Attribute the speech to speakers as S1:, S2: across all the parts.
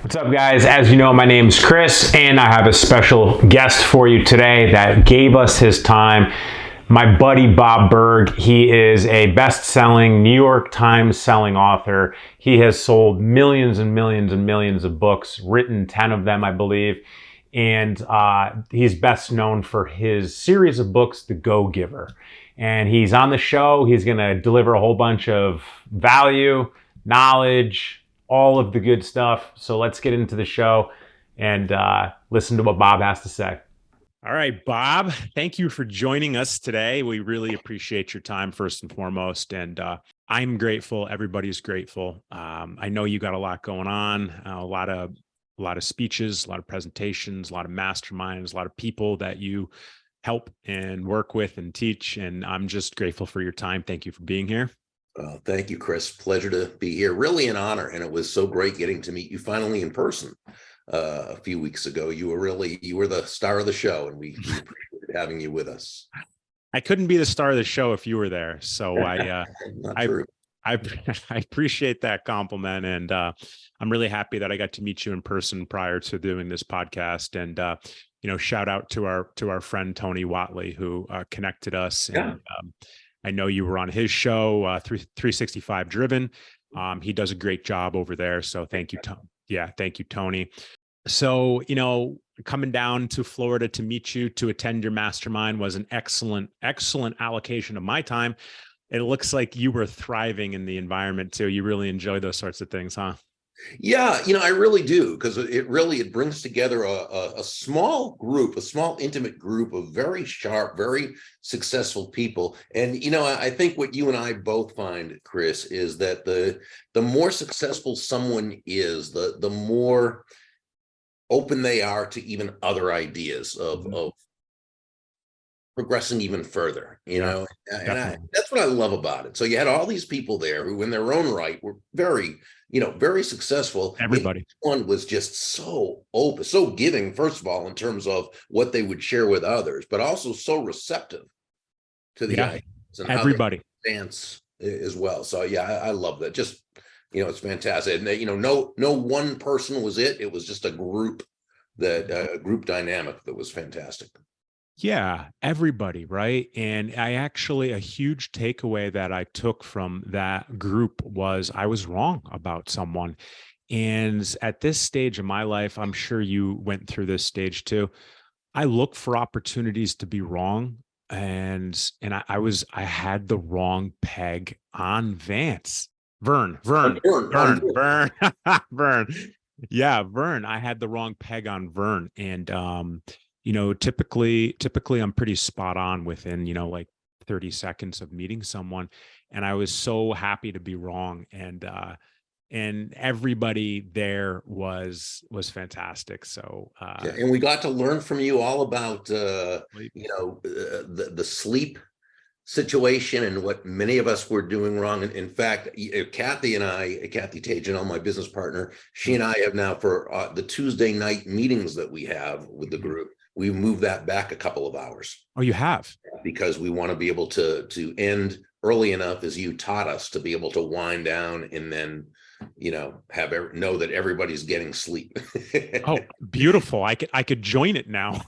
S1: What's up, guys? As you know, my name's Chris, and I have a special guest for you today that gave us his time. My buddy Bob Burg. He is a best-selling, New York Times selling author. He has sold millions and millions and millions of books, written 10 of them, I believe. And he's best known for his series of books, The Go-Giver. And he's on the show. He's going to deliver a whole bunch of value, knowledge, all of the good stuff. So let's get into the show and listen to what Bob has to say. All right, Bob, thank you for joining us today. We really appreciate your time, first and foremost. And I'm grateful. Everybody's grateful. I know you got a lot going on, a lot of speeches, a lot of presentations, a lot of masterminds, a lot of people that you help and work with and teach. And I'm just grateful for your time. Thank you for being here.
S2: Thank you, Chris. Pleasure to be here. Really an honor. And it was so great getting to meet you finally in person a few weeks ago. You were the star of the show, and we appreciated having you with us.
S1: I couldn't be the star of the show if you were there. So I appreciate that compliment. And I'm really happy that I got to meet you in person prior to doing this podcast. And, shout out to our friend, Tony Watley, who connected us. And I know you were on his show, 365 Driven. He does a great job over there. So thank you, Tony. Yeah, thank you, Tony. So, coming down to Florida to meet you, to attend your mastermind was an excellent allocation of my time. It looks like you were thriving in the environment too. You really enjoy those sorts of things, huh?
S2: Yeah, I really do, because it brings together a small group, a small intimate group of very sharp, very successful people. And I think what you and I both find, Chris, is that the more successful someone is, the more open they are to even other ideas of progressing even further, and that's what I love about it. So you had all these people there who in their own right were very successful.
S1: Everybody.
S2: Each one was just so open, so giving, first of all, in terms of what they would share with others, but also so receptive to the ideas and
S1: everybody
S2: how they dance as well. So I love that. Just, it's fantastic. And no one person was it. It was just a group group dynamic that was fantastic.
S1: Yeah, everybody, right? And a huge takeaway that I took from that group was I was wrong about someone. And at this stage of my life, I'm sure you went through this stage too. I look for opportunities to be wrong. And I had the wrong peg on Vern. Yeah, Vern. I had the wrong peg on Vern. And typically I'm pretty spot on within, like 30 seconds of meeting someone. And I was so happy to be wrong. And everybody there was fantastic. So
S2: and we got to learn from you all about the sleep situation and what many of us were doing wrong. And in fact, Kathy Tajan, my business partner, she and I have now, for the Tuesday night meetings that we have with the group, we moved that back a couple of hours.
S1: Oh, you have?
S2: Because we want to be able to end early enough, as you taught us, to be able to wind down and then know that everybody's getting sleep.
S1: Oh, beautiful. I could join it now.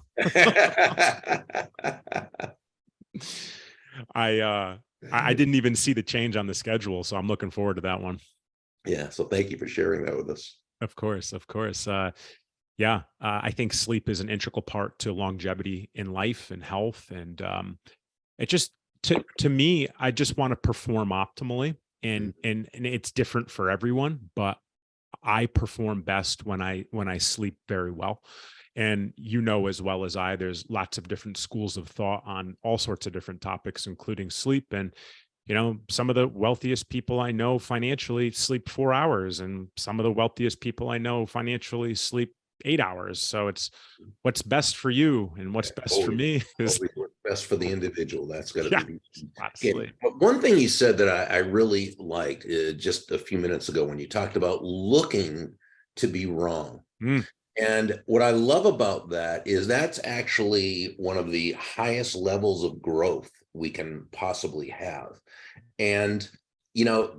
S1: I didn't even see the change on the schedule, so I'm looking forward to that one.
S2: Yeah, so thank you for sharing that with us.
S1: Of course. I think sleep is an integral part to longevity in life and health. And it just, to me, I just want to perform optimally. And it's different for everyone, but I perform best when I sleep very well. And as well as I, there's lots of different schools of thought on all sorts of different topics, including sleep. And some of the wealthiest people I know financially sleep 4 hours, and some of the wealthiest people I know financially sleep 8 hours. So it's what's best for you and what's best for me is
S2: best for the individual. That's got to be.
S1: Absolutely.
S2: But one thing you said that I really liked just a few minutes ago, when you talked about looking to be wrong. And what I love about that is that's actually one of the highest levels of growth we can possibly have. And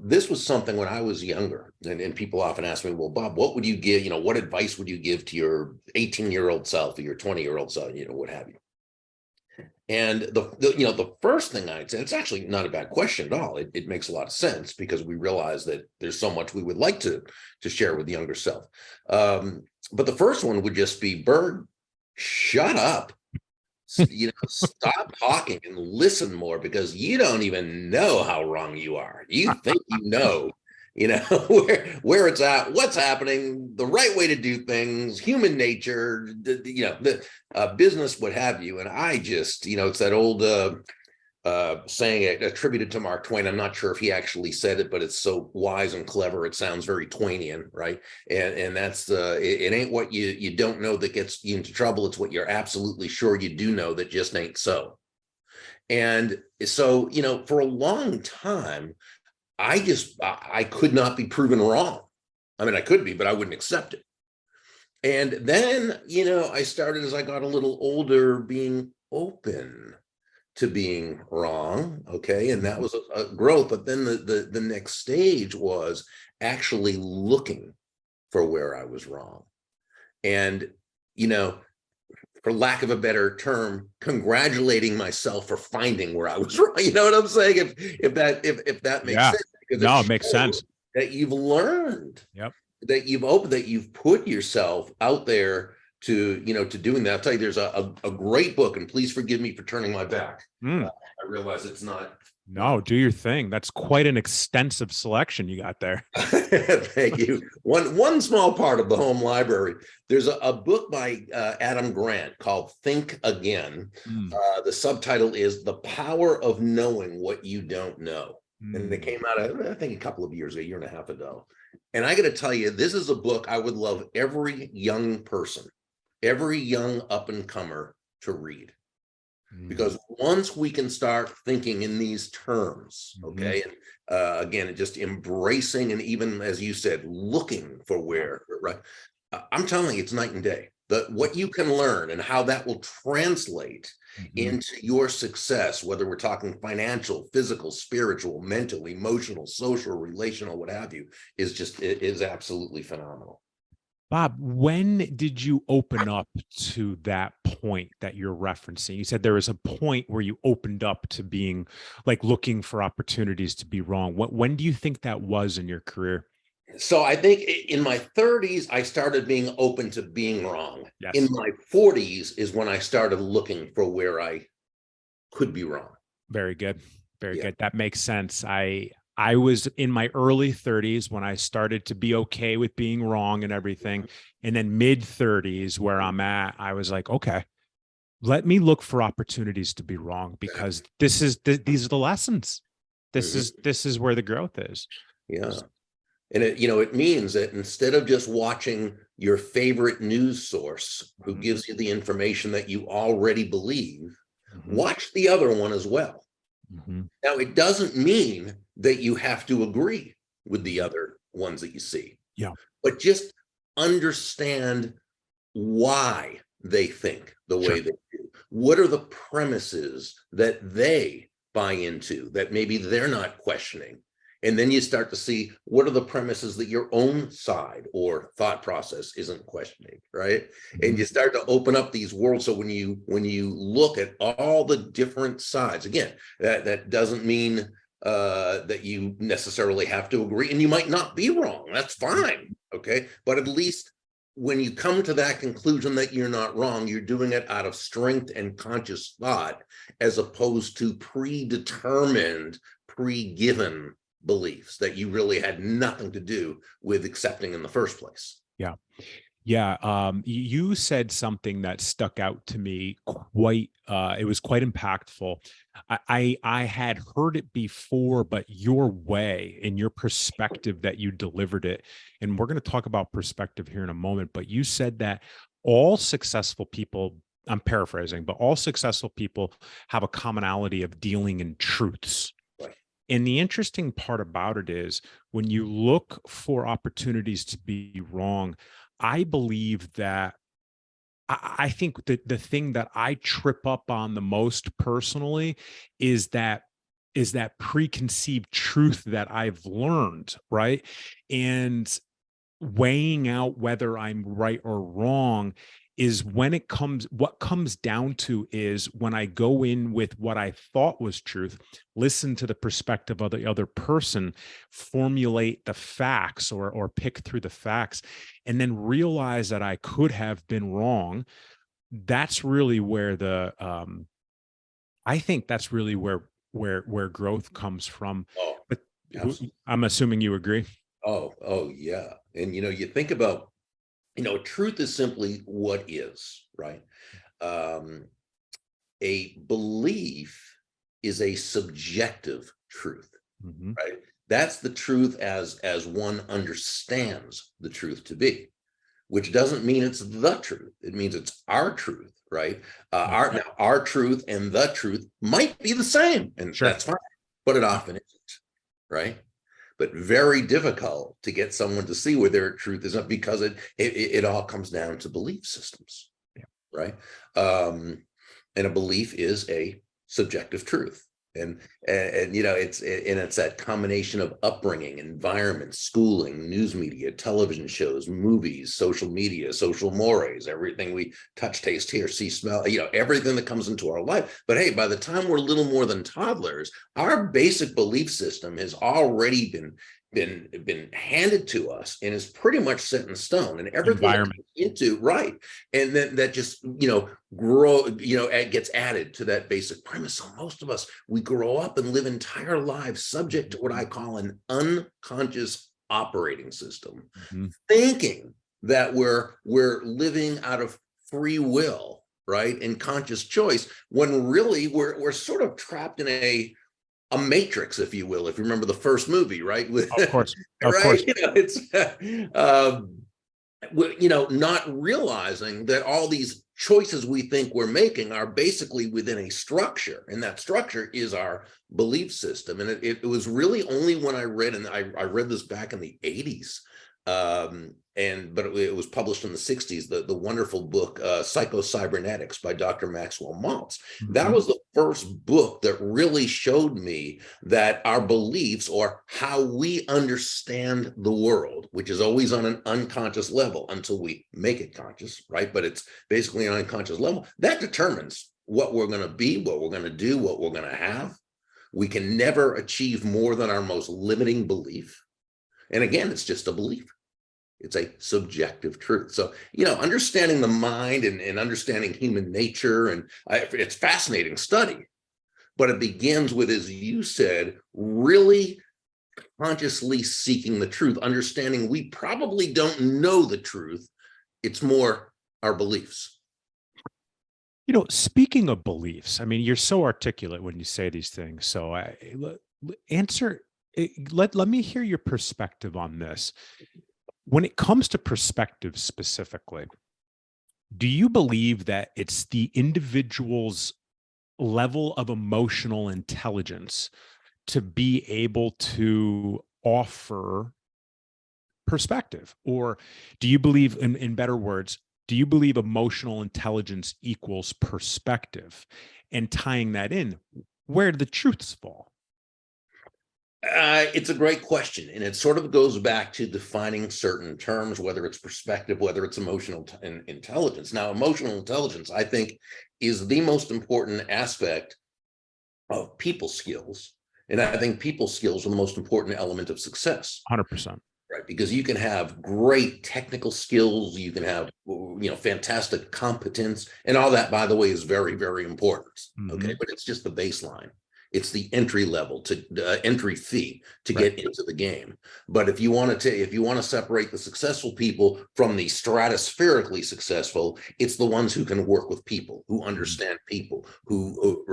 S2: this was something when I was younger, and people often ask me, well, Bob, what would you give, what advice would you give to your 18-year-old self or your 20-year-old self, what have you? And the first thing I'd say, it's actually not a bad question at all. It makes a lot of sense because we realize that there's so much we would like to share with the younger self. But the first one would just be, Berg, shut up. Stop talking and listen more, because you don't even know how wrong you are. You think where it's at, what's happening, the right way to do things, human nature, the business, what have you. And I just, it's that old saying attributed to Mark Twain. I'm not sure if he actually said it, but it's so wise and clever. It sounds very Twainian, right? And that's it ain't what you don't know that gets you into trouble. It's what you're absolutely sure you do know that just ain't so. And so, for a long time, I could not be proven wrong. I mean, I could be, but I wouldn't accept it. And then, I started, as I got a little older, being open to being wrong. Okay. And that was a growth. But then the next stage was actually looking for where I was wrong. And, for lack of a better term, congratulating myself for finding where I was wrong. You know what I'm saying? If that makes sense. Because
S1: it makes sense.
S2: That you've learned, that you've opened, that you've put yourself out there to doing that. I'll tell you, there's a great book, and please forgive me for turning my back. I realize it's not.
S1: No, do your thing. That's quite an extensive selection you got there.
S2: Thank you. One small part of the home library. There's a book by Adam Grant called Think Again. The subtitle is The Power of Knowing What You Don't Know. And it came out, I think, a couple of years, a year and a half ago. And I got to tell you, this is a book I would love every young person, every young up-and-comer to read. Because once we can start thinking in these terms, okay, and again, just embracing, and even, as you said, looking for where, right? I'm telling you, it's night and day. What you can learn and how that will translate into your success, whether we're talking financial, physical, spiritual, mental, emotional, social, relational, what have you, is absolutely phenomenal.
S1: Bob, when did you open up to that point that you're referencing? You said there was a point where you opened up to being like looking for opportunities to be wrong. When do you think that was in your career?
S2: So I think in my 30s, I started being open to being wrong.
S1: Yes.
S2: In my 40s is when I started looking for where I could be wrong.
S1: Very good. Very good. That makes sense. I was in my early 30s when I started to be okay with being wrong and everything. And then mid 30s where I'm at, I was like, okay, let me look for opportunities to be wrong, because these are the lessons. This is where the growth is.
S2: Yeah. And it means that instead of just watching your favorite news source who gives you the information that you already believe, watch the other one as well. Now, it doesn't mean that you have to agree with the other ones that you see. But just understand why they think the way they do. What are the premises that they buy into that maybe they're not questioning? And then you start to see what are the premises that your own side or thought process isn't questioning, right? And you start to open up these worlds. So when you look at all the different sides, again, that doesn't mean that you necessarily have to agree, and you might not be wrong. That's fine, okay? But at least when you come to that conclusion that you're not wrong, you're doing it out of strength and conscious thought, as opposed to predetermined, pre-given beliefs that you really had nothing to do with accepting in the first place. You said something that stuck out to me quite, it was quite impactful. I had heard it before, but your way and your perspective that you delivered it, and we're going to talk about perspective here in a moment, but you said that all successful people, I'm paraphrasing, but all successful people have a commonality of dealing in truths. And the interesting part about it is when you look for opportunities to be wrong, I believe that I think that the thing that I trip up on the most personally is that
S3: is that preconceived truth that I've learned, right? And weighing out whether I'm right or wrong is what comes down to is when I go in with what I thought was truth, listen to the perspective of the other person, formulate the facts or pick through the facts, and then realize that I could have been wrong. That's really where I think that's really where growth comes from.
S2: Oh,
S3: But
S2: absolutely.
S3: I'm assuming you agree.
S2: Oh, yeah. And you think about, truth is simply what is, right? Um, a belief is a subjective truth,
S3: Mhm.
S2: right? That's the truth as one understands the truth to be, which doesn't mean it's the truth. It means it's our truth, right?
S3: Okay.
S2: Our truth and the truth might be the same, and
S3: Sure.
S2: that's fine, but it often isn't, right? But very difficult to get someone to see where their truth is not, because it all comes down to belief systems,
S3: Yeah.
S2: right? Um, and a belief is a subjective truth. And it's that combination of upbringing, environment, schooling, news media, television shows, movies, social media, social mores, everything we touch, taste, hear, see, smell, everything that comes into our life. But hey, by the time we're little more than toddlers, our basic belief system has already been handed to us and is pretty much set in stone, and everything that
S3: Environment.
S2: comes into, right, and then that just gets added to that basic premise. So most of us, we grow up and live entire lives subject to what I call an unconscious operating system,
S3: Mhm.
S2: thinking that we're living out of free will, right, and conscious choice, when really we're sort of trapped in a matrix, if you will, if you remember the first movie, right, with
S3: Of course. Of
S2: right,
S3: course.
S2: it's not realizing that all these choices we think we're making are basically within a structure, and that structure is our belief system. And it was really only when I read, and I read this back in the 80s, but it was published in the 60s, the wonderful book Psycho-Cybernetics by Dr. Maxwell Maltz. That
S3: Mhm.
S2: was the first book that really showed me that our beliefs, or how we understand the world, which is always on an unconscious level until we make it conscious, right? But it's basically an unconscious level that determines what we're going to be, what we're going to do, what we're going to have. We can never achieve more than our most limiting belief. And again, it's just a belief. It's a subjective truth. So, understanding the mind and understanding human nature, and it's fascinating study, but it begins with, as you said, really consciously seeking the truth, understanding we probably don't know the truth. It's more our beliefs.
S3: Speaking of beliefs, I mean, you're so articulate when you say these things. So answer, let me hear your perspective on this. When it comes to perspective specifically, do you believe that it's the individual's level of emotional intelligence to be able to offer perspective? Or do you believe, in better words, do you believe emotional intelligence equals perspective? And tying that in, where do the truths fall?
S2: It's a great question, and it sort of goes back to defining certain terms, whether it's perspective, whether it's emotional intelligence. Now, emotional intelligence, I think, is the most important aspect of people skills, and I think people skills are the most important element of success.
S3: 100%.
S2: Right, because you can have great technical skills, you can have fantastic competence, and all that, by the way, is very, very important. Okay,
S3: Hmm.
S2: but it's just the baseline. It's the entry level to entry fee to
S3: Right.
S2: get into the game. But if you want to separate the successful people from the stratospherically successful, it's the ones who can work with people, who
S3: Mhm.
S2: understand people, who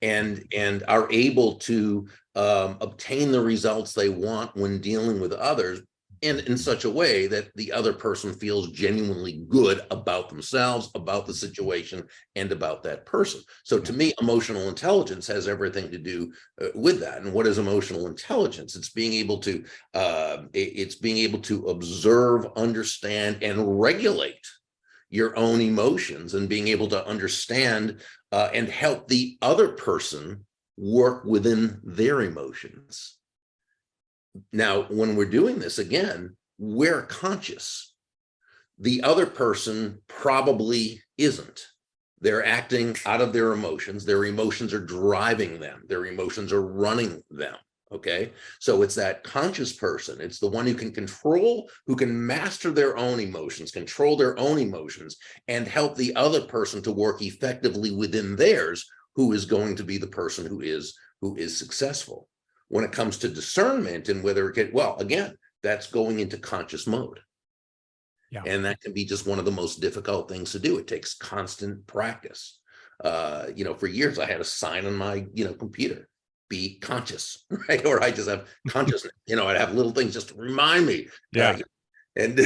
S2: and are able to obtain the results they want when dealing with others, and in such a way that the other person feels genuinely good about themselves, about the situation, and about that person. So
S3: Yeah.
S2: to me, emotional intelligence has everything to do with that. And what is emotional intelligence? It's being able to observe, understand, and regulate your own emotions, and being able to understand and help the other person work within their emotions. Now, when we're doing this, again, we're conscious. The other person probably isn't. They're acting out of their emotions. Their emotions are driving them. Their emotions are running them. Okay. So it's that conscious person. It's the one who can control, who can master their own emotions, control their own emotions, and help the other person to work effectively within theirs, who is going to be the person who is successful. When it comes to discernment and whether it can, well, again, that's going into conscious mode.
S3: Yeah.
S2: And that can be just one of the most difficult things to do. It takes constant practice. For years I had a sign on my, computer, be conscious, right? Or I just have consciousness, I'd have little things just to remind me.
S3: Yeah.
S2: And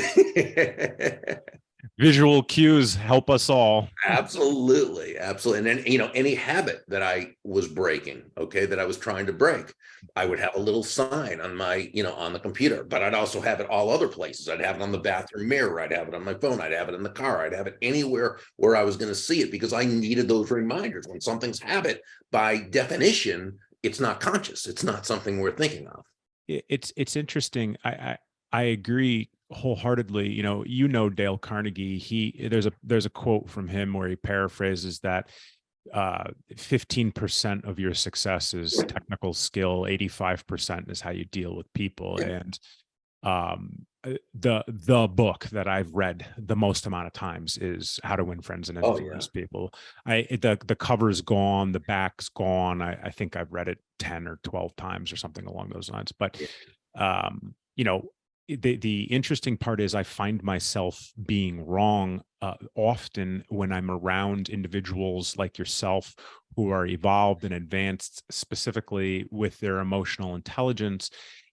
S3: Visual cues help us all.
S2: Absolutely. And then, any habit that I was breaking, okay, that I was trying to break, I would have a little sign on my, on the computer, but I'd also have it all other places. I'd have it on the bathroom mirror. I'd have it on my phone. I'd have it in the car. I'd have it anywhere where I was going to see it, because I needed those reminders. When something's habit, by definition, it's not conscious. It's not something we're thinking of.
S3: It's interesting. I agree wholeheartedly. Dale Carnegie. There's a quote from him where he paraphrases that 15% of your success is technical skill, 85% is how you deal with people.
S2: Yeah.
S3: And the book that I've read the most amount of times is How to Win Friends and Influence People. The cover's gone, the back's gone. I think I've read it 10 or 12 times or something along those lines. But the interesting part is I find myself being wrong often when I'm around individuals like yourself who are evolved and advanced, specifically with their emotional intelligence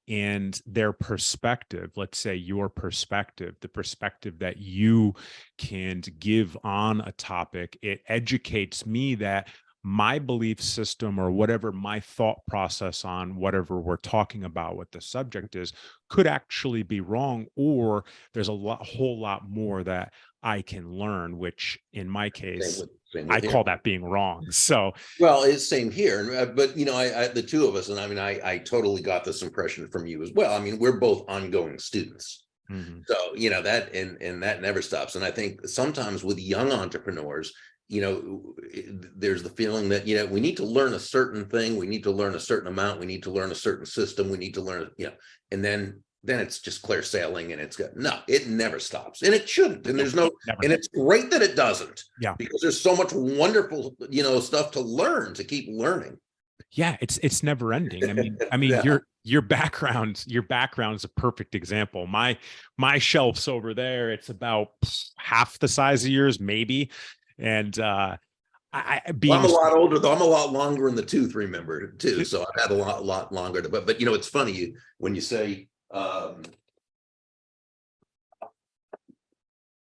S3: and their perspective. Let's say your perspective, the perspective that you can give on a topic. It educates me that my belief system, or whatever my thought process on whatever we're talking about, what the subject is, could actually be wrong, or there's a whole lot more that I can learn, which in my case, same with I call that being wrong. So,
S2: well, it's same here, but the two of us, and I totally got this impression from you as well. I mean, we're both ongoing students. Mm-hmm. So, that and that never stops. And I think sometimes with young entrepreneurs, there's the feeling that, we need to learn a certain thing. We need to learn a certain amount. We need to learn a certain system. We need to learn, and then it's just clear sailing, and it never stops, and it shouldn't. And there's and it's great that it doesn't, because there's so much wonderful, stuff to learn, to keep learning.
S3: Yeah. It's never ending. I mean, yeah. Your background's a perfect example. My shelf's over there. It's about half the size of yours, maybe. And I'm
S2: a lot older, though. I'm a lot longer in the tooth, remember, too. So I've had a lot longer to, but it's funny when you say,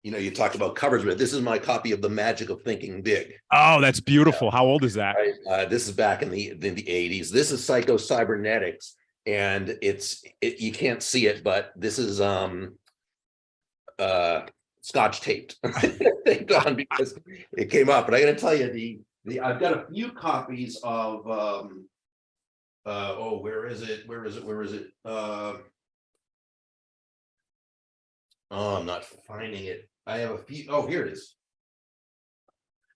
S2: you talked about covers, but this is my copy of The Magic of Thinking Big.
S3: Oh, that's beautiful. How old is that?
S2: This is back in the 80s. This is Psycho-Cybernetics, and you can't see it, but this is Scotch taped. Thank God, because it came up. But I got to tell you, I've got a few copies of where is it? I'm not finding it. I have a few. Oh, here it is.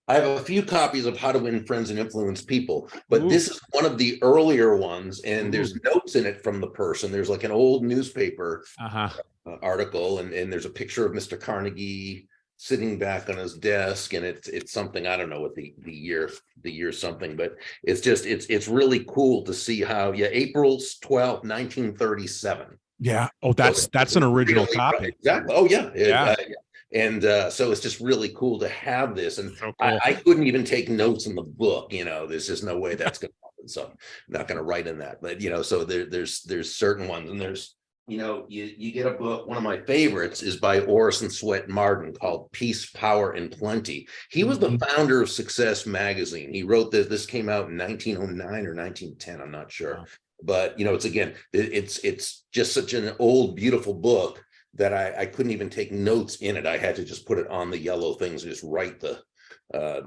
S2: I have a few copies of How to Win Friends and Influence People, but this is one of the earlier ones, and there's notes in it from the person. There's like an old newspaper article, and there's a picture of Mr. Carnegie sitting back on his desk, and it's something, I don't know what the year something, but it's really cool to see how April 12th, 1937.
S3: Yeah. Oh, that's an original copy.
S2: Exactly. Oh yeah. And so it's just really cool to have this. And so cool. I couldn't even take notes in the book. There's just no way that's going to happen. So I'm not going to write in that. But so there's certain ones, and there's you get a book. One of my favorites is by Orison Swett Marden, called Peace, Power, and Plenty. He was the founder of Success Magazine. He wrote this. This came out in 1909 or 1910. I'm not sure. Wow. But it's just such an old, beautiful book that I couldn't even take notes in it. I had to just put it on the yellow things and just write the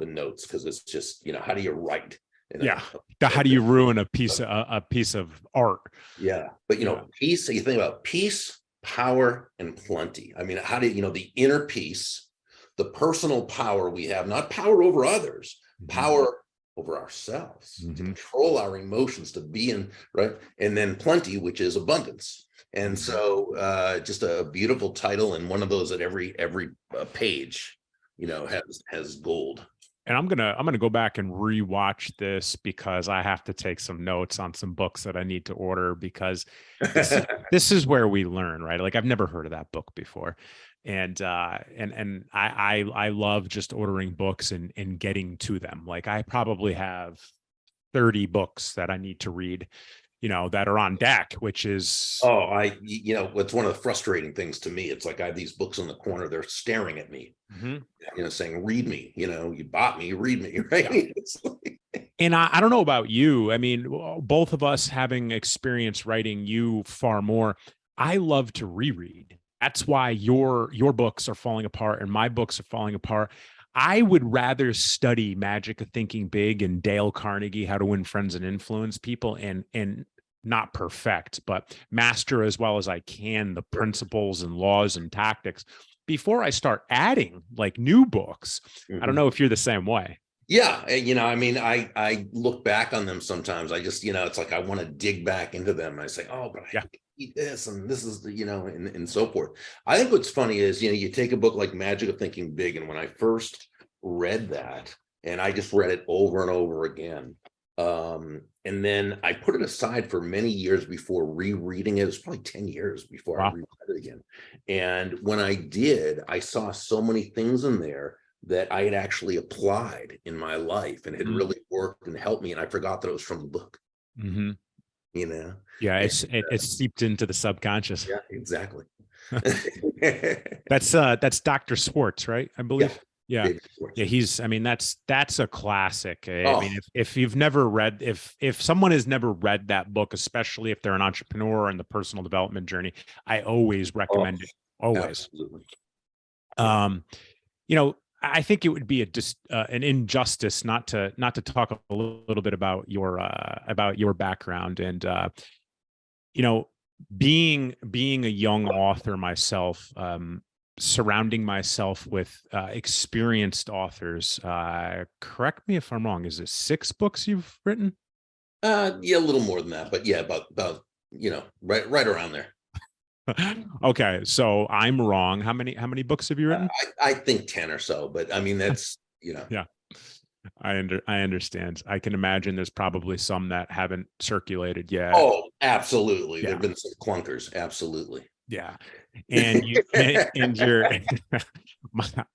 S2: notes, because it's just, how do you write?
S3: Yeah. How do you ruin a piece of art?
S2: Yeah. But, peace, you think about peace, power, and plenty. I mean, how do the inner peace, the personal power we have, not power over others, power over ourselves, to control our emotions, to be in, right? And then plenty, which is abundance. And so just a beautiful title, and one of those that every page, has gold.
S3: And I'm gonna go back and rewatch this because I have to take some notes on some books that I need to order, because this is where we learn, right? Like, I've never heard of that book before. And I love just ordering books and getting to them. Like, I probably have 30 books that I need to read, that are on deck, which is
S2: it's one of the frustrating things to me. It's like I have these books in the corner, they're staring at me, saying, read me, you bought me, read me, right?
S3: Yeah. And I don't know about you. I mean, both of us having experience writing, you far more. I love to reread. That's why your books are falling apart and my books are falling apart. I would rather study Magic of Thinking Big and Dale Carnegie, How to Win Friends and Influence People, and not perfect, but master as well as I can the principles and laws and tactics before I start adding like new books. I don't know if you're the same way.
S2: Yeah. I mean, I look back on them sometimes. I just, it's like I want to dig back into them. And I say, oh, but I eat this, and this is the, and so forth. I think what's funny is, you take a book like Magic of Thinking Big, and when I first read that, and I just read it over and over again, and then I put it aside for many years before rereading it. It was probably 10 years before I reread it again. And when I did, I saw so many things in there that I had actually applied in my life and had really worked and helped me. And I forgot that it was from the book.
S3: Yeah, it's seeped into the subconscious.
S2: Yeah, exactly.
S3: That's Dr. Schwartz, right? I believe. Yeah.
S2: He's,
S3: that's a classic. I mean, if you've never read, if someone has never read that book, especially if they're an entrepreneur in the personal development journey, I always recommend it. Always.
S2: Absolutely.
S3: I think it would be an injustice not to talk a little bit about your background and being a young author myself, surrounding myself with experienced authors. Correct me if I'm wrong. Is it 6 books you've written?
S2: Yeah, a little more than that, but yeah, about right around there.
S3: Okay, so I'm wrong. How many books have you written?
S2: I think 10 or so, but I mean, that's
S3: Yeah, I understand. I can imagine there's probably some that haven't circulated yet.
S2: Oh, absolutely. There've been some clunkers. Absolutely.
S3: Yeah. And you're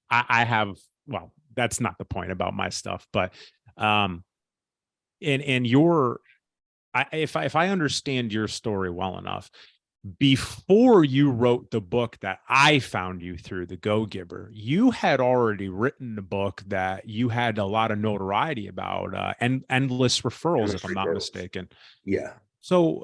S3: I have, well, that's not the point about my stuff, but if I understand your story well enough, before you wrote the book that I found you through, The Go-Giver, you had already written a book that you had a lot of notoriety about, Endless Referrals, if I'm not mistaken.
S2: Yeah.
S3: So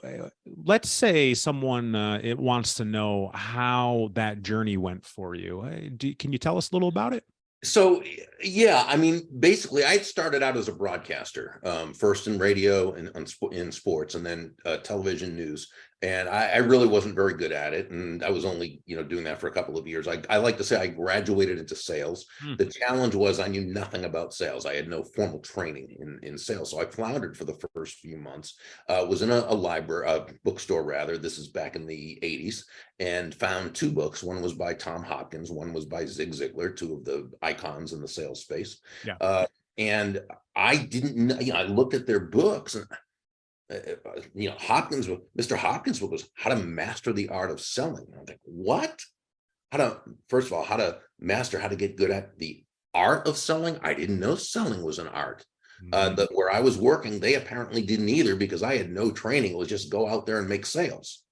S3: let's say someone it wants to know how that journey went for you. Can you tell us a little about it?
S2: So, yeah, I mean, basically, I started out as a broadcaster, first in radio and in sports, and then television news. And I really wasn't very good at it. And I was only, doing that for a couple of years. I like to say I graduated into sales. The challenge was I knew nothing about sales. I had no formal training in sales. So I floundered for the first few months, was in a library, a bookstore rather. This is back in the 80s, and found 2 books. One was by Tom Hopkins. One was by Zig Ziglar, 2 of the icons in the sales space.
S3: Yeah.
S2: And I didn't know, I looked at their books, and Mr. Hopkins book was How to Master the Art of Selling. And I was like, what? First of all, how to get good at the art of selling. I didn't know selling was an art. Where I was working, they apparently didn't either, because I had no training. It was just go out there and make sales.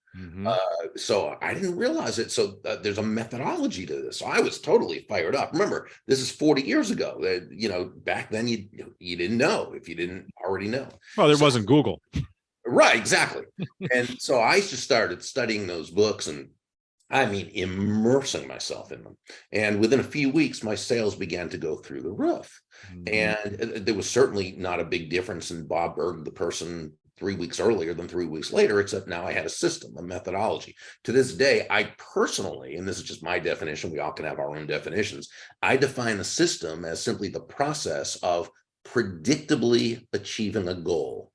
S2: So I didn't realize it. So there's a methodology to this. So I was totally fired up. Remember, this is 40 years ago. Back then you didn't know if you didn't already know.
S3: Well, there wasn't Google.
S2: Right, exactly. And so I just started studying those books, and I mean, immersing myself in them. And within a few weeks, my sales began to go through the roof. And there was certainly not a big difference in Bob Burg, the person 3 weeks earlier than 3 weeks later, except now I had a system, a methodology. To this day, I personally, and this is just my definition, we all can have our own definitions, I define a system as simply the process of predictably achieving a goal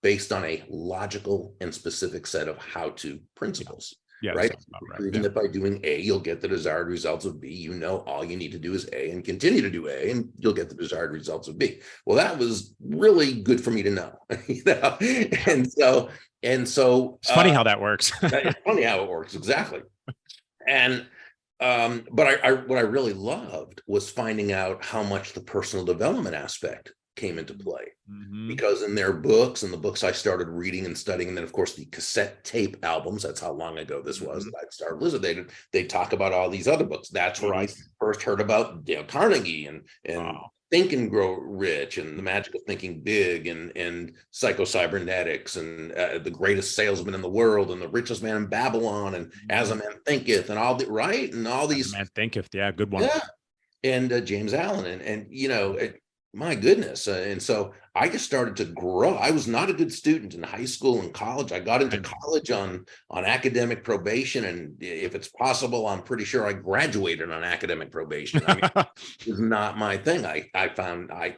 S2: based on a logical and specific set of how-to principles.
S3: Yeah,
S2: right?
S3: right.
S2: Proving that by doing A, you'll get the desired results of B. You know, all you need to do is A and continue to do A, and you'll get the desired results of B. Well, that was really good for me to know, you know? And so
S3: It's funny how that works.
S2: it's funny how it works, exactly. And but what I really loved was finding out how much the personal development aspect came into play, because in their books and the books I started reading and studying, and then of course the cassette tape albums, that's how long ago this was that I'd started listening, they talk about all these other books. That's where I first heard about Dale Carnegie and Think and Grow Rich and The Magic of Thinking Big and Psycho-Cybernetics and The Greatest Salesman in the World and The Richest Man in Babylon and As a Man Thinketh and all the and all these.
S3: As a Man Thinketh, yeah, good one.
S2: Yeah, and James Allen and you know. My goodness. And so I just started to grow. I was not a good student in high school and college. I got into college on academic probation. And if it's possible, I'm pretty sure I graduated on academic probation. I mean, it was not my thing. I found I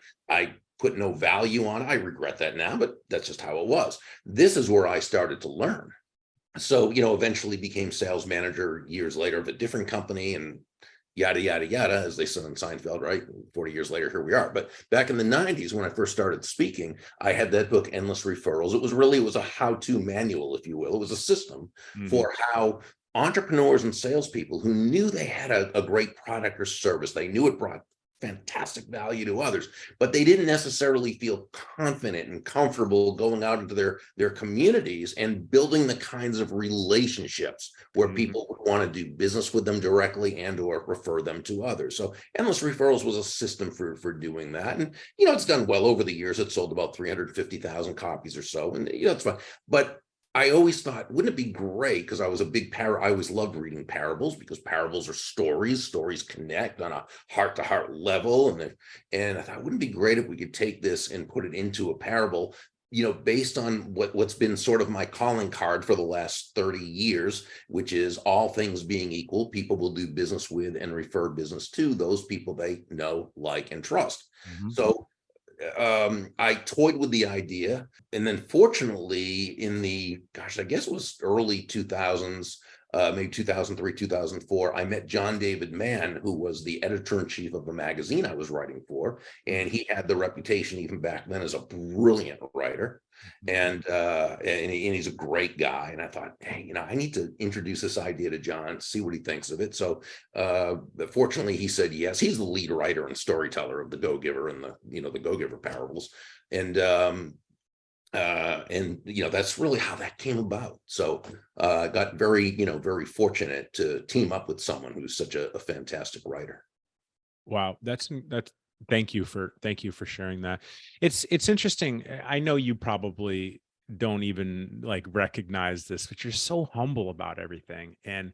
S2: put no value on it. I regret that now, but that's just how it was. This is where I started to learn. So, you know, eventually became sales manager years later of a different company and yada, yada, yada, as they said in Seinfeld, right? 40 years later, here we are. But back in the 90s, when I first started speaking, I had that book, Endless Referrals. It was a how-to manual, if you will. It was a system for how entrepreneurs and salespeople who knew they had a great product or service, they knew it brought fantastic value to others, but they didn't necessarily feel confident and comfortable going out into their communities and building the kinds of relationships where people would want to do business with them directly and or refer them to others. So Endless Referrals was a system for doing that. And, you know, it's done well over the years. It sold about 350,000 copies or so. And, you know, it's fine. But I always thought, wouldn't it be great? Because I was a big I always loved reading parables because parables are stories. Stories connect on a heart-to-heart level. And I thought, wouldn't it be great if we could take this and put it into a parable, you know, based on what's been sort of my calling card for the last 30 years, which is all things being equal, people will do business with and refer business to those people they know, like, and trust. So I toyed with the idea, and then fortunately in the, I guess it was early 2000s, maybe 2003, 2004, I met John David Mann, who was the editor-in-chief of the magazine I was writing for, and he had the reputation even back then as a brilliant writer, and he's a great guy. And I thought, hey, you know, I need to introduce this idea to John, see what he thinks of it. So fortunately, he said yes. He's the lead writer and storyteller of the Go-Giver and the Go-Giver parables, and you know, that's really how that came about. So I got very fortunate to team up with someone who's such a fantastic writer.
S3: Wow, that's thank you for sharing that. It's interesting. I know you probably don't even like recognize this, but you're so humble about everything. And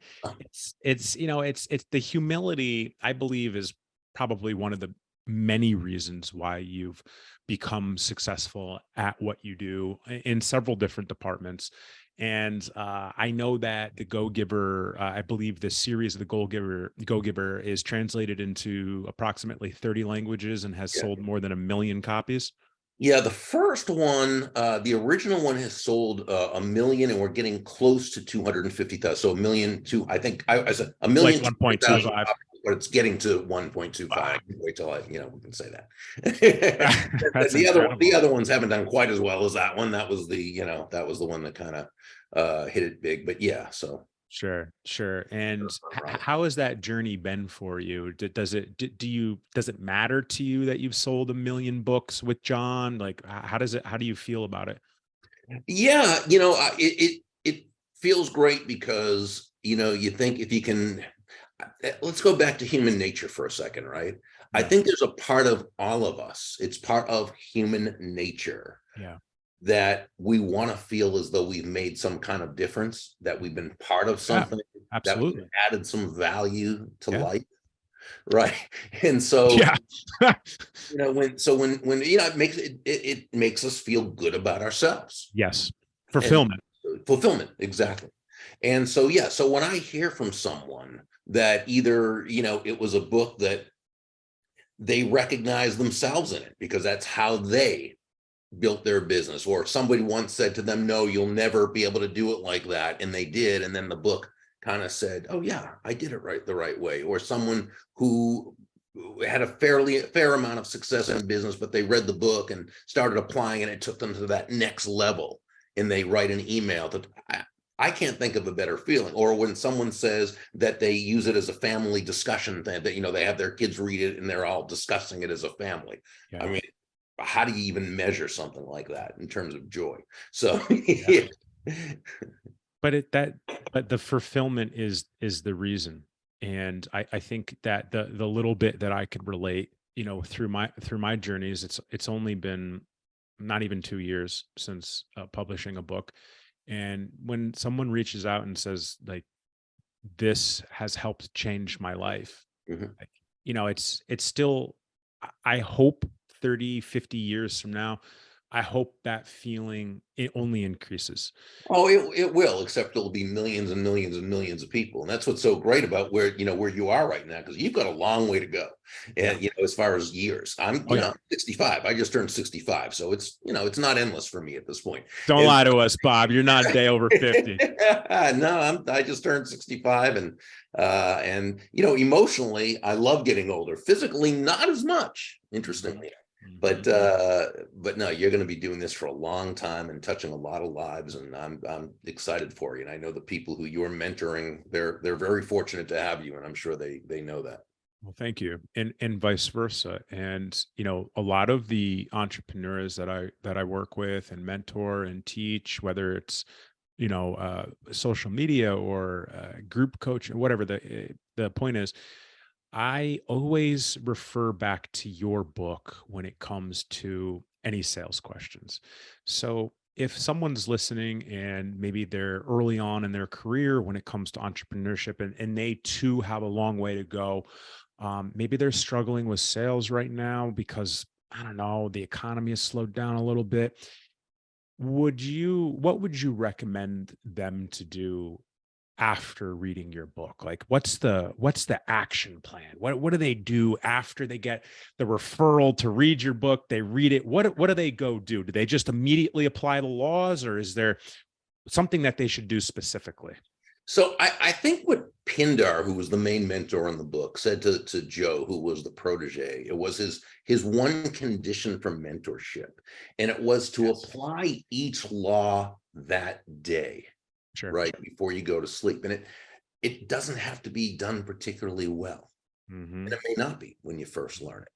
S3: it's you know, it's the humility, I believe, is probably one of the many reasons why you've become successful at what you do in several different departments. And I know that the Go-Giver, I believe the series of the Go-Giver is translated into approximately 30 languages and has sold more than 1 million copies.
S2: Yeah, the first one, the original one has sold 1 million, and we're getting close to 250,000. So 1 million to, I think I said 1 million,
S3: like 1.25.
S2: But it's getting to 1.25. Wow. Wait till we can say that. The other ones haven't done quite as well as that one. That was the one that kind of hit it big. But yeah, so
S3: sure. And how has that journey been for you? Does it matter to you that you've sold 1 million books with John? Like, how do you feel about it?
S2: Yeah, you know, it feels great because, you know, you think if you can. Let's go back to human nature for a second, right? Yeah. I think there's a part of all of us, it's part of human nature, that we want to feel as though we've made some kind of difference, that we've been part of something.
S3: Absolutely.
S2: added some value to
S3: Yeah.
S2: life, right? And so,
S3: Yeah.
S2: when it makes us feel good about ourselves.
S3: Yes.
S2: And
S3: Fulfillment.
S2: fulfillment, exactly. And so, yeah, so when I hear from someone that either, it was a book that they recognize themselves in it because that's how they built their business, or somebody once said to them, no, you'll never be able to do it like that, and they did, and then the book kind of said, oh yeah, I did it the right way. Or someone who had a fair amount of success in business, but they read the book and started applying, and it took them to that next level, and they write an email that I can't think of a better feeling. Or when someone says that they use it as a family discussion thing, that they have their kids read it and they're all discussing it as a family.
S3: Yeah.
S2: I mean, how do you even measure something like that in terms of joy? So
S3: Yeah. But the fulfillment is the reason. And I think that the little bit that I could relate, through my journeys, it's only been not even 2 years since publishing a book. And when someone reaches out and says, like, this has helped change my life,
S2: Mhm.
S3: like, it's still, I hope 30, 50 years from now, I hope that feeling, it only increases.
S2: Oh, it will, except it'll be millions and millions and millions of people. And that's what's so great about where you are right now, because you've got a long way to go.
S3: Yeah.
S2: And as far as years, I'm
S3: Oh, yeah.
S2: 65. I just turned 65. So it's not endless for me at this point.
S3: Don't
S2: And
S3: lie to us, Bob. You're not a day over 50.
S2: no, I just turned 65, and emotionally, I love getting older. Physically, not as much, interestingly. But no, you're going to be doing this for a long time and touching a lot of lives, and I'm excited for you. And I know the people who you're mentoring, they're very fortunate to have you, and I'm sure they know that.
S3: Well, thank you. And vice versa. And, a lot of the entrepreneurs that I work with and mentor and teach, whether it's, social media or group coach or whatever, the point is, I always refer back to your book when it comes to any sales questions. So if someone's listening and maybe they're early on in their career when it comes to entrepreneurship, and they too have a long way to go, maybe they're struggling with sales right now because, I don't know, the economy has slowed down a little bit. What would you recommend them to do after reading your book? Like, what's the action plan? What do they do after they get the referral to read your book? They read it. What do they go do? Do they just immediately apply the laws, or is there something that they should do specifically?
S2: So I think what Pindar, who was the main mentor in the book, said to Joe, who was the protege, it was his one condition for mentorship, and it was to apply each law that day,
S3: Sure.
S2: right before you go to sleep. And it doesn't have to be done particularly well,
S3: Mm-hmm.
S2: and it may not be when you first learn it,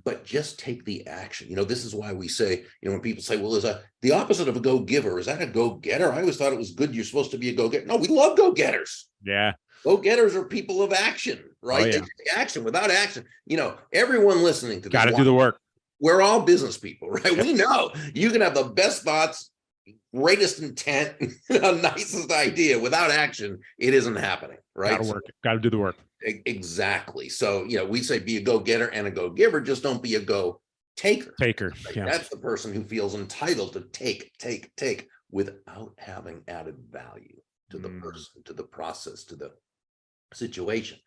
S2: but just take the action. This is why we say, when people say, well, the opposite of a go-giver, is that a go-getter? I always thought it was good. You're supposed to be a go-getter. No, we love go-getters.
S3: Yeah.
S2: Go-getters are people of action, right?
S3: Oh, yeah.
S2: They take action. Without action, everyone listening to this,
S3: Got to do the work.
S2: we're all business people, right? Yep. We know you can have the best thoughts, greatest intent, nicest idea. Without action, it isn't happening, right?
S3: Got to work. Got to do the work.
S2: Exactly. So, we say be a go-getter and a go-giver, just don't be a go-taker.
S3: Taker.
S2: Right?
S3: Yeah.
S2: That's the person who feels entitled to take without having added value to the person, to the process, to the situation.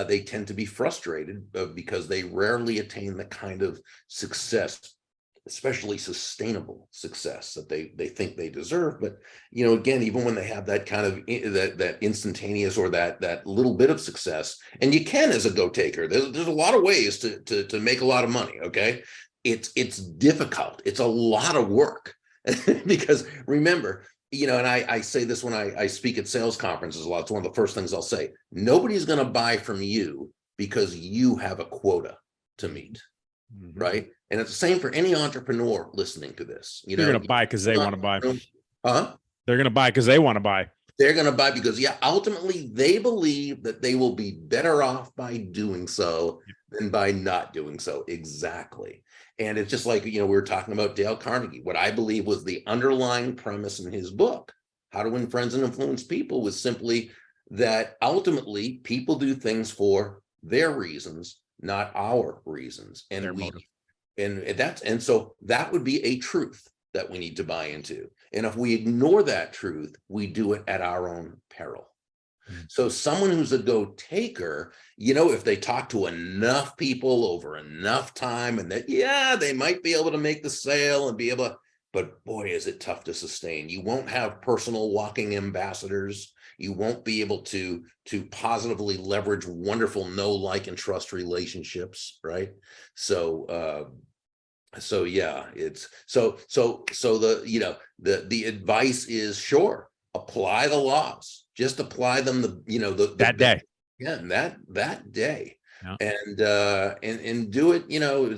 S2: They tend to be frustrated because they rarely attain the kind of success, especially sustainable success, that they think they deserve. But again, even when they have that kind of that instantaneous or that little bit of success, and you can, as a go-taker, there's a lot of ways to make a lot of money. Okay, it's difficult. It's a lot of work because remember, and I say this when I speak at sales conferences a lot. It's one of the first things I'll say. Nobody's going to buy from you because you have a quota to meet. Mm-hmm. Right. And it's the same for any entrepreneur listening to this.
S3: They're going to buy because they want to buy.
S2: Huh?
S3: They're going to buy because they want to buy.
S2: They're going to buy because, ultimately they believe that they will be better off by doing so than by not doing so. Exactly. And it's just like, we were talking about Dale Carnegie. What I believe was the underlying premise in his book, How to Win Friends and Influence People, was simply that ultimately people do things for their reasons, not our reasons. And
S3: Their motive.
S2: and so that would be a truth that we need to buy into. And if we ignore that truth, we do it at our own peril. So someone who's a go-taker, if they talk to enough people over enough time, and that, yeah, they might be able to make the sale and be able to, but boy, is it tough to sustain. You won't have personal walking ambassadors. You won't be able to positively leverage wonderful know, like, and trust relationships, right? So yeah, it's so the advice is, sure, apply the laws, just apply them
S3: That day.
S2: yeah, that day.
S3: Yeah.
S2: And do it,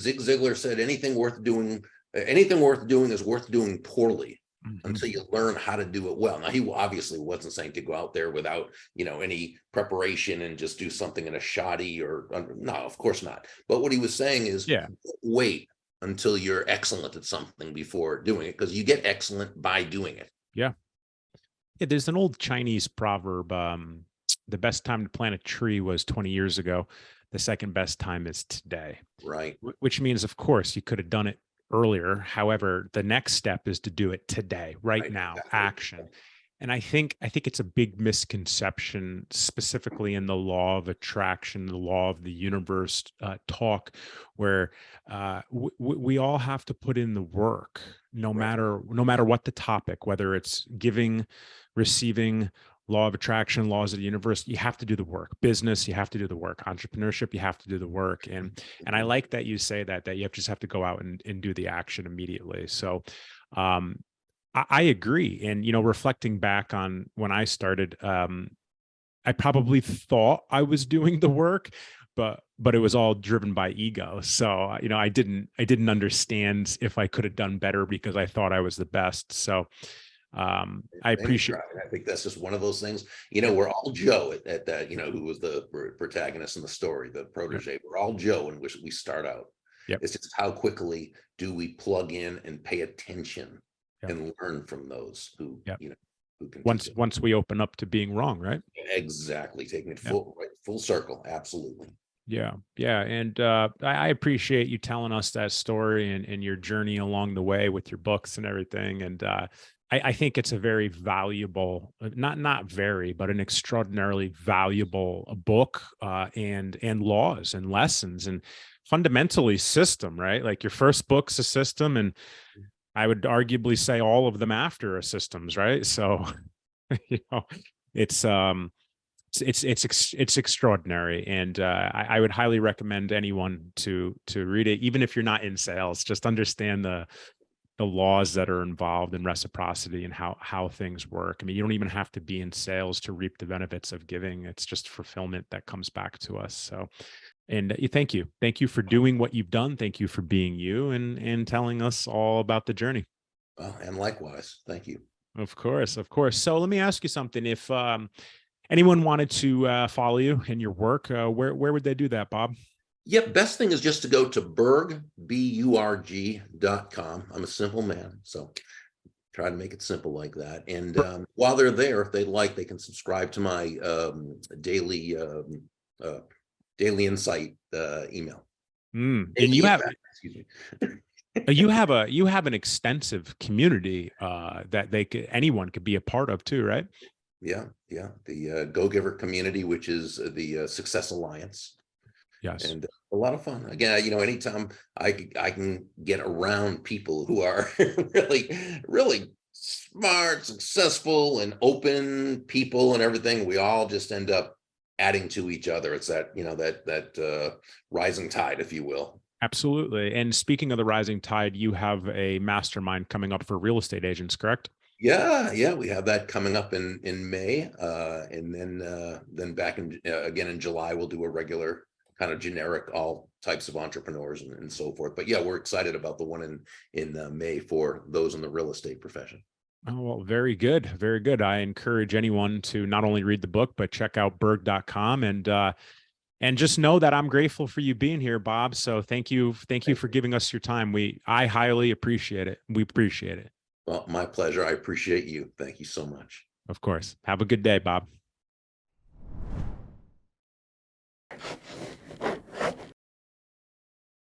S2: Zig Ziglar said, anything worth doing is worth doing poorly until you learn how to do it well. Now, he obviously wasn't saying to go out there without any preparation and just do something in a shoddy no, of course not. But what he was saying is, wait until you're excellent at something before doing it, because you get excellent by doing it.
S3: Yeah, there's an old Chinese proverb, the best time to plant a tree was 20 years ago. The second best time is today.
S2: Right.
S3: Which means, of course, you could have done it earlier. However, the next step is to do it today, right now, exactly. Action. And I think it's a big misconception, specifically in the law of attraction, the law of the universe talk, where we all have to put in the work, no matter what the topic, whether it's giving, receiving, law of attraction, laws of the universe. You have to do the work. Business, you have to do the work. Entrepreneurship, you have to do the work. And I like that you say that you just have to go out and do the action immediately. So I agree. And, reflecting back on when I started, I probably thought I was doing the work, but it was all driven by ego. So, I didn't understand if I could have done better because I thought I was the best. So I appreciate
S2: it. I think that's just one of those things, we're all Joe at that, who was the protagonist in the story, the protege. We're all Joe in which we start out.
S3: Yep.
S2: It's just how quickly do we plug in and pay attention and learn from those who, who can
S3: once we open up to being wrong, right?
S2: Exactly. Taking it full circle. Absolutely.
S3: Yeah. And I appreciate you telling us that story and your journey along the way with your books and everything. And I think it's a very valuable, not very, but an extraordinarily valuable book and laws and lessons and fundamentally system, right? Like your first book's a system, and I would arguably say all of them after are systems, right? So, it's extraordinary, and I would highly recommend anyone to read it, even if you're not in sales. Just understand the laws that are involved in reciprocity and how things work. I mean, you don't even have to be in sales to reap the benefits of giving. It's just fulfillment that comes back to us. So, and thank you for doing what you've done. Thank you for being you and telling us all about the journey.
S2: Well, and likewise, thank you.
S3: Of course. So let me ask you something. If anyone wanted to follow you and your work, where would they do that, Bob?
S2: Yep. Best thing is just to go to Burg, BURG.com. I'm a simple man, so try to make it simple like that. And while they're there, if they'd like, they can subscribe to my daily insight email.
S3: And you have, you have an extensive community that anyone could be a part of too, right?
S2: Yeah. The Go-Giver community, which is the Success Alliance.
S3: Yes.
S2: And a lot of fun. Again, anytime I can get around people who are really smart, successful, and open people and everything, we all just end up adding to each other. It's that, that rising tide, if you will.
S3: Absolutely. And speaking of the rising tide, you have a mastermind coming up for real estate agents, correct?
S2: Yeah, we have that coming up in May, and then back again in July, we'll do a regular kind of generic, all types of entrepreneurs and so forth. But yeah, we're excited about the one in May for those in the real estate profession.
S3: Oh, well, very good. Very good. I encourage anyone to not only read the book, but check out Burg.com and just know that I'm grateful for you being here, Bob. So thank you for giving us your time. I highly appreciate it. We appreciate it.
S2: Well, my pleasure. I appreciate you. Thank you so much.
S3: Of course. Have a good day, Bob.